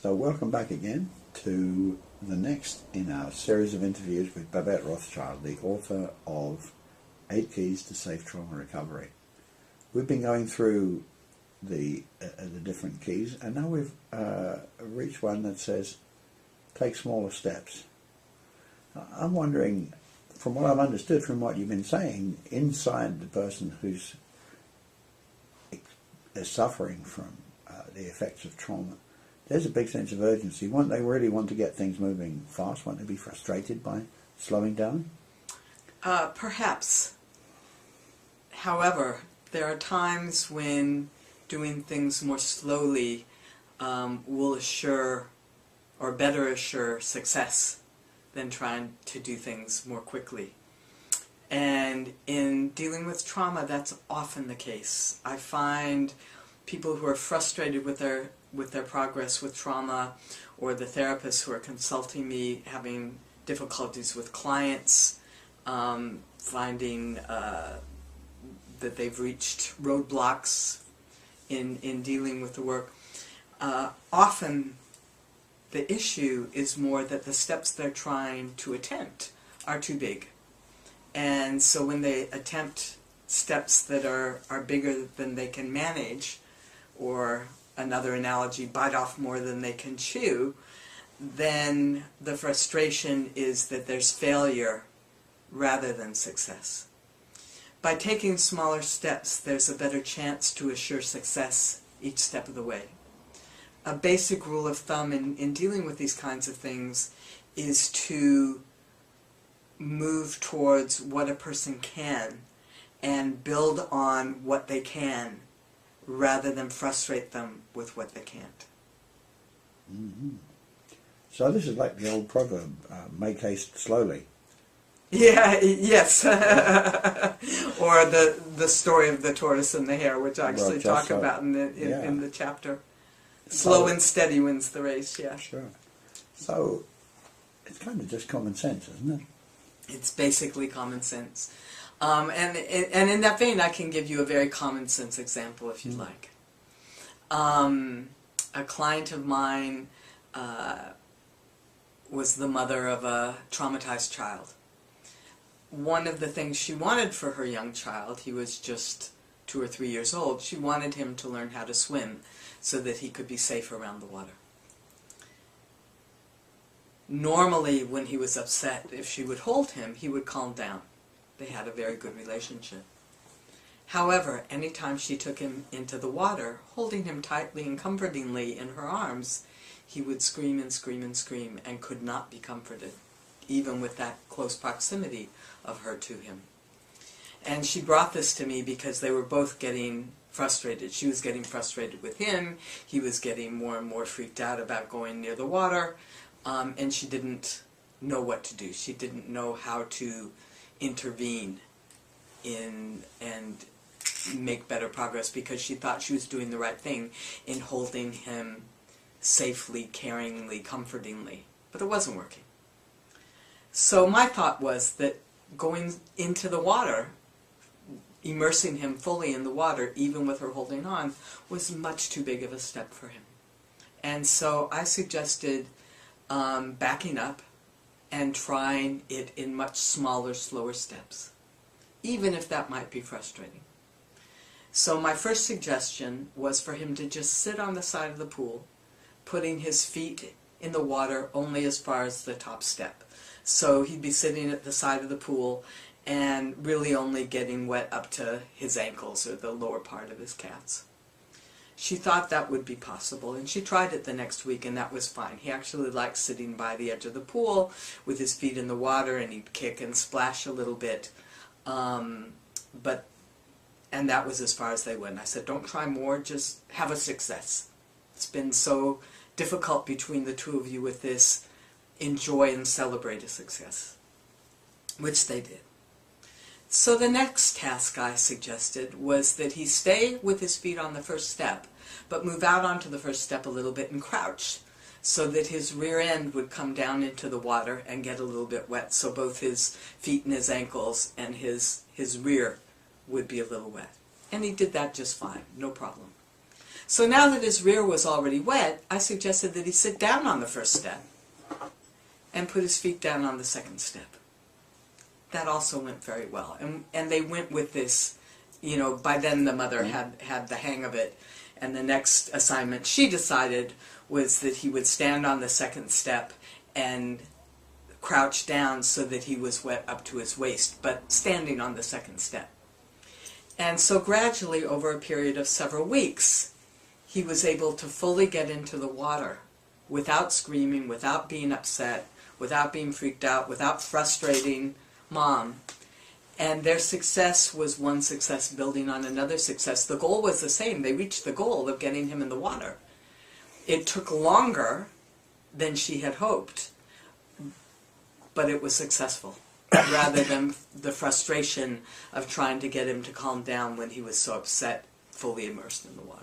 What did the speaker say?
So welcome back again to the next in our series of interviews with Babette Rothschild, the author of 8 Keys to Safe Trauma Recovery. We've been going through the different keys, and now we've reached one that says, take smaller steps. I'm wondering, from what I've understood from what you've been saying, inside the person who's suffering from the effects of trauma, there's a big sense of urgency. Won't they really want to get things moving fast? Won't they be frustrated by slowing down? Perhaps. However, there are times when doing things more slowly will assure, or better assure, success than trying to do things more quickly. And in dealing with trauma, that's often the case. I find people who are frustrated with their progress with trauma, or the therapists who are consulting me having difficulties with clients, finding that they've reached roadblocks in dealing with the work. Often the issue is more that the steps they're trying to attempt are too big. And so when they attempt steps that are bigger than they can manage, or another analogy, bite off more than they can chew, then the frustration is that there's failure rather than success. By taking smaller steps, there's a better chance to assure success each step of the way. A basic rule of thumb in dealing with these kinds of things is to move towards what a person can and build on what they can, rather than frustrate them with what they can't. Mm-hmm. So this is like the old proverb, make haste slowly. Yeah, yes. Or the story of the tortoise and the hare, which I actually talk about in the chapter. Slow and steady wins the race, yeah. Sure. So it's kind of just common sense, isn't it? It's basically common sense. And in that vein, I can give you a very common sense example if you'd like. A client of mine was the mother of a traumatized child. One of the things she wanted for her young child, he was just 2 or 3 years old, she wanted him to learn how to swim so that he could be safe around the water. Normally, when he was upset, if she would hold him, he would calm down. They had a very good relationship. However, anytime she took him into the water, holding him tightly and comfortingly in her arms, he would scream and scream and scream and could not be comforted, even with that close proximity of her to him. And she brought this to me because they were both getting frustrated. She was getting frustrated with him, he was getting more and more freaked out about going near the water, and she didn't know what to do. She didn't know how to intervene in and make better progress, because she thought she was doing the right thing in holding him safely, caringly, comfortingly, but it wasn't working. So my thought was that going into the water, immersing him fully in the water, even with her holding on, was much too big of a step for him. And so I suggested backing up and trying it in much smaller, slower steps, even if that might be frustrating. So my first suggestion was for him to just sit on the side of the pool, putting his feet in the water only as far as the top step. So he'd be sitting at the side of the pool and really only getting wet up to his ankles or the lower part of his calves. She thought that would be possible, and she tried it the next week, and that was fine. He actually liked sitting by the edge of the pool with his feet in the water, and he'd kick and splash a little bit. And that was as far as they went. I said, don't try more, just have a success. It's been so difficult between the two of you with this. Enjoy and celebrate a success, which they did. So the next task I suggested was that he stay with his feet on the first step, but move out onto the first step a little bit and crouch, so that his rear end would come down into the water and get a little bit wet, so both his feet and his ankles and his rear would be a little wet. And he did that just fine, no problem. So now that his rear was already wet, I suggested that he sit down on the first step and put his feet down on the second step. That also went very well. And they went with this, you know, by then the mother had the hang of it. And the next assignment she decided was that he would stand on the second step and crouch down so that he was wet up to his waist, but standing on the second step. And so gradually, over a period of several weeks, he was able to fully get into the water without screaming, without being upset, without being freaked out, without frustrating Mom. And their success was one success building on another success. The goal was the same. They reached the goal of getting him in the water. It took longer than she had hoped, but it was successful, rather than the frustration of trying to get him to calm down when he was so upset, fully immersed in the water.